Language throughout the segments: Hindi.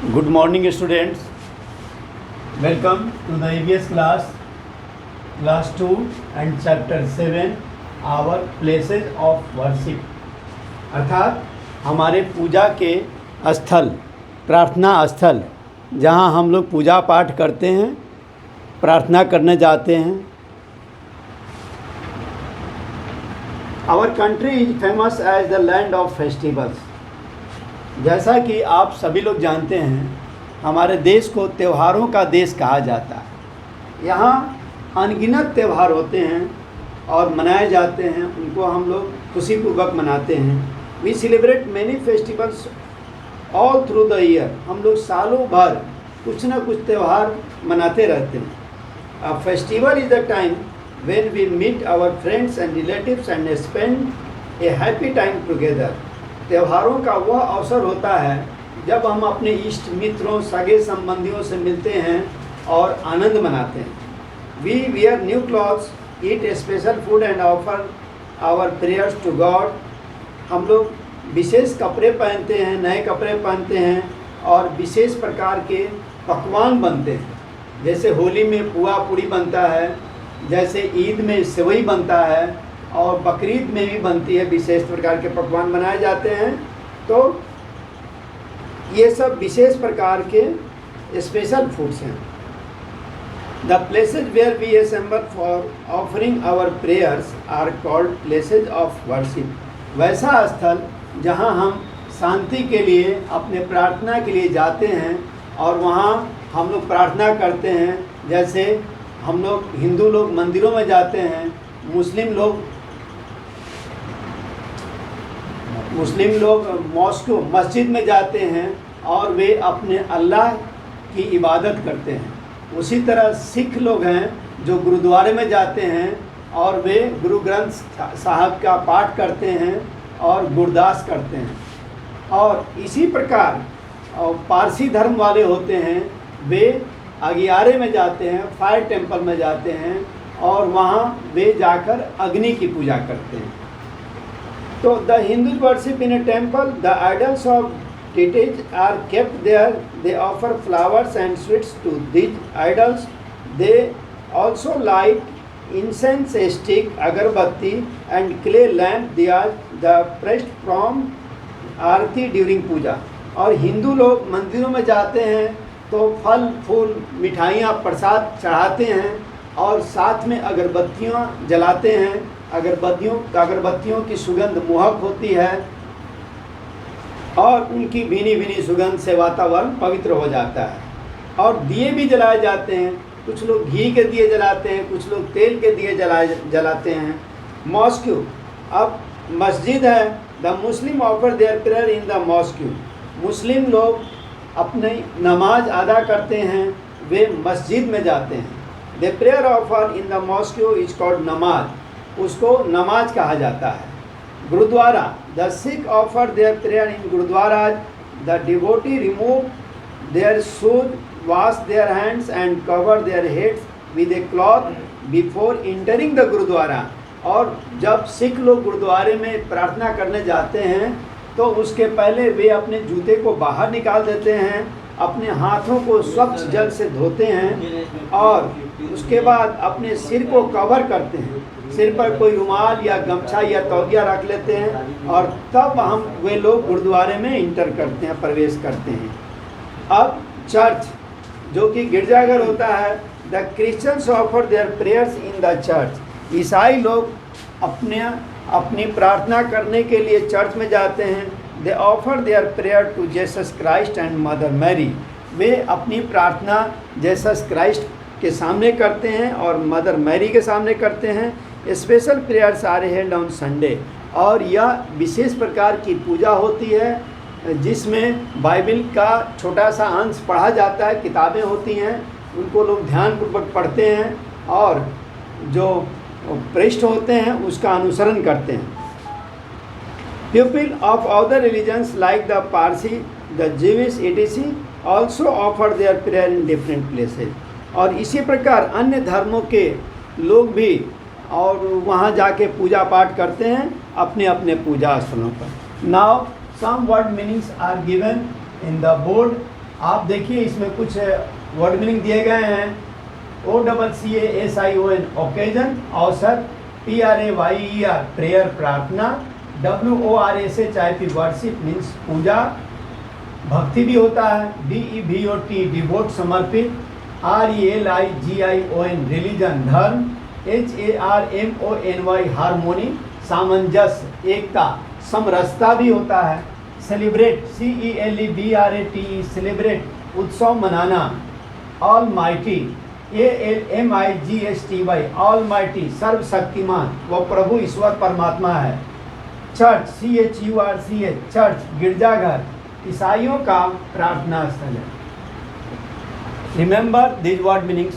Good morning, students. Welcome to the EVS class 2 and chapter 7, our places of worship. अर्थात हमारे पूजा के स्थल, प्रार्थना स्थल, जहाँ हम लोग पूजा पाठ करते हैं, प्रार्थना करने जाते हैं. Our country is famous as the land of festivals. जैसा कि आप सभी लोग जानते हैं, हमारे देश को त्योहारों का देश कहा जाता है. यहाँ अनगिनत त्यौहार होते हैं और मनाए जाते हैं. उनको हम लोग खुशीपूर्वक मनाते हैं. We celebrate many festivals all through the year. हम लोग सालों भर कुछ ना कुछ त्यौहार मनाते रहते हैं. A festival is the time when we meet our friends and relatives and spend a happy time together. त्योहारों का वह अवसर होता है जब हम अपने इष्ट मित्रों, सगे संबंधियों से मिलते हैं और आनंद मनाते हैं. We wear new clothes, eat a special food and offer our prayers to God. हम लोग विशेष कपड़े पहनते हैं, नए कपड़े पहनते हैं और विशेष प्रकार के पकवान बनते हैं. जैसे होली में पुआ पूड़ी बनता है, जैसे ईद में सेवई बनता है और बकरीद में भी बनती है. विशेष प्रकार के पकवान बनाए जाते हैं. तो ये सब विशेष प्रकार के स्पेशल फूड्स हैं. The places where we assemble for offering our prayers are called places of worship. वैसा स्थल जहां हम शांति के लिए, अपने प्रार्थना के लिए जाते हैं और वहां हम लोग प्रार्थना करते हैं. जैसे हम लोग हिंदू लोग मंदिरों में जाते हैं, मुस्लिम लोग मॉस्क मस्जिद में जाते हैं और वे अपने अल्लाह की इबादत करते हैं. उसी तरह सिख लोग हैं जो गुरुद्वारे में जाते हैं और वे गुरु ग्रंथ साहब का पाठ करते हैं और गुरदास करते हैं. और इसी प्रकार पारसी धर्म वाले होते हैं, वे अगियारे में जाते हैं, फायर टेम्पल में जाते हैं और वहाँ वे जाकर अग्नि की पूजा करते हैं. तो the Hindu worship in A temple. The idols of deities are kept there. They offer flowers and sweets to these idols. They also light incense stick, agarbatti and clay lamp diyas, the pressed from Aarti during पूजा. और हिंदू लोग मंदिरों में जाते हैं तो फल फूल मिठाइयाँ प्रसाद चढ़ाते हैं और साथ में अगरबत्तियाँ जलाते हैं. अगरबत्तियों की सुगंध मोहक होती है और उनकी भीनी भीनी सुगंध से वातावरण पवित्र हो जाता है. और दिए भी जलाए जाते हैं. कुछ लोग घी के दिए जलाते हैं, कुछ लोग तेल के दिए जलाते हैं. मॉस्क. अब मस्जिद है. The Muslim offer their prayer in the mosque. मुस्लिम लोग अपनी नमाज अदा करते हैं, वे मस्जिद में जाते हैं. The prayer offer in the mosque is called namaz. उसको नमाज कहा जाता है. Gurdwara. The Sikh offer their prayer in gurdwara. The devotee remove their shoes, wash their hands and cover their heads with a cloth before entering the gurdwara. और जब सिख लोग गुरुद्वारे में प्रार्थना करने जाते हैं तो उसके पहले वे अपने जूते को बाहर निकाल देते हैं, अपने हाथों को स्वच्छ जल से धोते हैं और उसके बाद अपने सिर को कवर करते हैं. सिर पर कोई रुमाल या गमछा या तौलिया रख लेते हैं और तब वे लोग गुरुद्वारे में इंटर करते हैं, प्रवेश करते हैं. अब चर्च, जो कि गिरजाघर होता है. The Christians offer there prayers in the church. ईसाई लोग अपनी प्रार्थना करने के लिए चर्च में जाते हैं. They offer their prayer to Jesus Christ and mother Mary. वे अपनी प्रार्थना जीसस क्राइस्ट के सामने करते हैं और मदर मैरी के सामने करते हैं. Special prayers are held on Sunday. और यह विशेष प्रकार की पूजा होती है जिसमें बाइबल का छोटा सा अंश पढ़ा जाता है. किताबें होती हैं, उनको लोग ध्यानपूर्वक पढ़ते हैं और जो प्रेस्ट होते हैं उसका अनुसरण करते हैं. People of other religions like the Parsi, the Jewish etc. Also offer their prayer in different places. और इसी प्रकार अन्य धर्मों के लोग भी और वहाँ जाके पूजा पाठ करते हैं अपने अपने पूजा स्थलों पर. Now some word meanings are given in the board. आप देखिए इसमें कुछ वर्ड मीनिंग दिए गए हैं। OCCASION ओकेजन अवसर, PRAYER प्रेयर प्रार्थना, WORSHIP वर्शिप मीन्स पूजा भक्ति भी होता है, DEVOT डिवोट समर्पित, RELIGION रिलीजन धर्म, HARMONY हार्मोनी सामंजस्य एकता, समरसता भी होता है, सेलिब्रेट CELEBRATE सेलिब्रेट उत्सव मनाना, ऑलमाइटी ALMIGSTY ऑलमाइटी सर्वशक्तिमान व प्रभु ईश्वर परमात्मा है, चर्च CHURCH चर्च गिरजाघर ईसाइयों का प्रार्थना स्थल है। Remember this word meanings.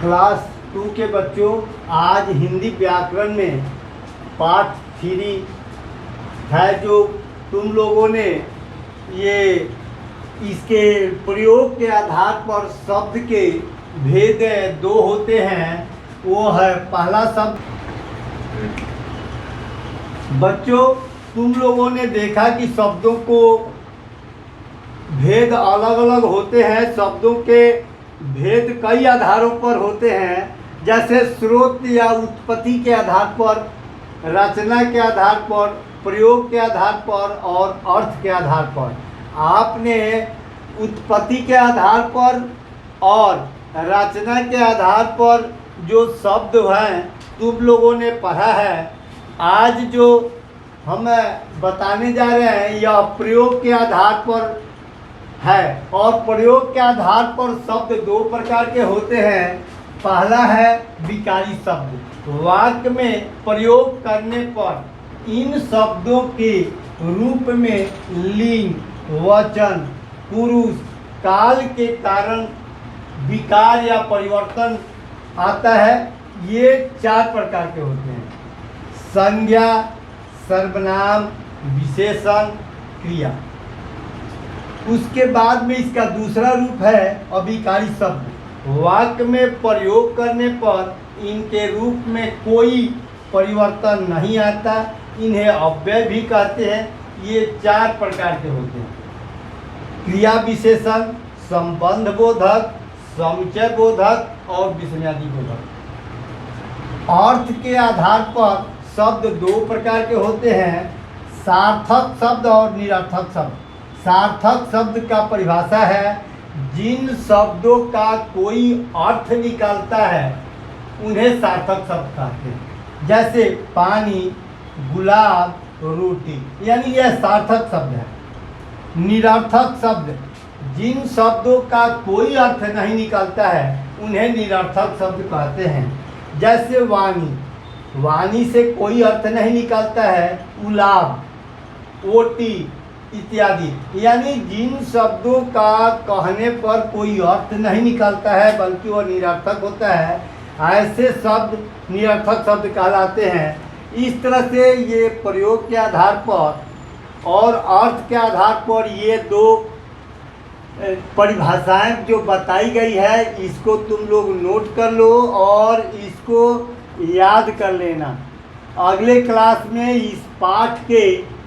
Class 2 के बच्चों, आज हिंदी व्याकरण में पार्ट 3 है जो तुम लोगों ने ये इसके प्रयोग के आधार पर शब्द के भेद 2 होते हैं। वो है पहला शब्द। बच्चों तुम लोगों ने देखा कि शब्दों को भेद अलग अलग होते हैं, शब्दों के भेद कई आधारों पर होते हैं, जैसे स्रोत या उत्पत्ति के आधार पर, रचना के आधार पर, प्रयोग के आधार पर और अर्थ के आधार पर। आपने उत्पत्ति के आधार पर और रचना के आधार पर जो शब्द हैं तुम लोगों ने पढ़ा है। आज जो हम बताने जा रहे हैं यह प्रयोग के आधार पर है, और प्रयोग के आधार पर शब्द 2 प्रकार के होते हैं। पहला है विकारी शब्द। वाक्य में प्रयोग करने पर इन शब्दों के रूप में लिंग, वचन, पुरुष, काल के कारण विकार या परिवर्तन आता है। ये 4 प्रकार के होते हैं: संज्ञा, सर्वनाम, विशेषण, क्रिया। उसके बाद में इसका दूसरा रूप है अविकारी शब्द। वाक्य में प्रयोग करने पर इनके रूप में कोई परिवर्तन नहीं आता, इन्हें अव्यय भी कहते हैं। ये 4 प्रकार के होते हैं: क्रिया विशेषण, संबंध बोधक, समुच्चय बोधक और विसर्जनादि बोधक। अर्थ के आधार पर शब्द 2 प्रकार के होते हैं: सार्थक शब्द और निरर्थक शब्द। सार्थक शब्द का परिभाषा है जिन शब्दों का कोई अर्थ निकलता है उन्हें सार्थक शब्द कहते हैं। जैसे पानी, गुलाब, रोटी, यानी यह सार्थक शब्द है। निरर्थक शब्द, जिन शब्दों का कोई अर्थ नहीं निकलता है उन्हें निरर्थक शब्द कहते हैं। जैसे वाणी, वाणी से कोई अर्थ नहीं निकलता है। उलाब, ओटी इत्यादि, यानी जिन शब्दों का कहने पर कोई अर्थ नहीं निकलता है बल्कि वह निरर्थक होता है, ऐसे शब्द निरर्थक शब्द कहलाते हैं। इस तरह से ये प्रयोग के आधार पर और अर्थ के आधार पर ये 2 परिभाषाएं जो बताई गई है इसको तुम लोग नोट कर लो और इसको याद कर लेना। अगले क्लास में इस पाठ के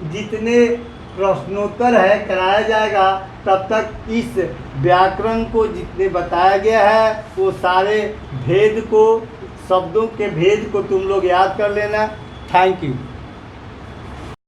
जितने प्रश्नोत्तर है कराया जाएगा। तब तक इस व्याकरण को जितने बताया गया है वो सारे भेद को, शब्दों के भेद को तुम लोग याद कर लेना। Thank you.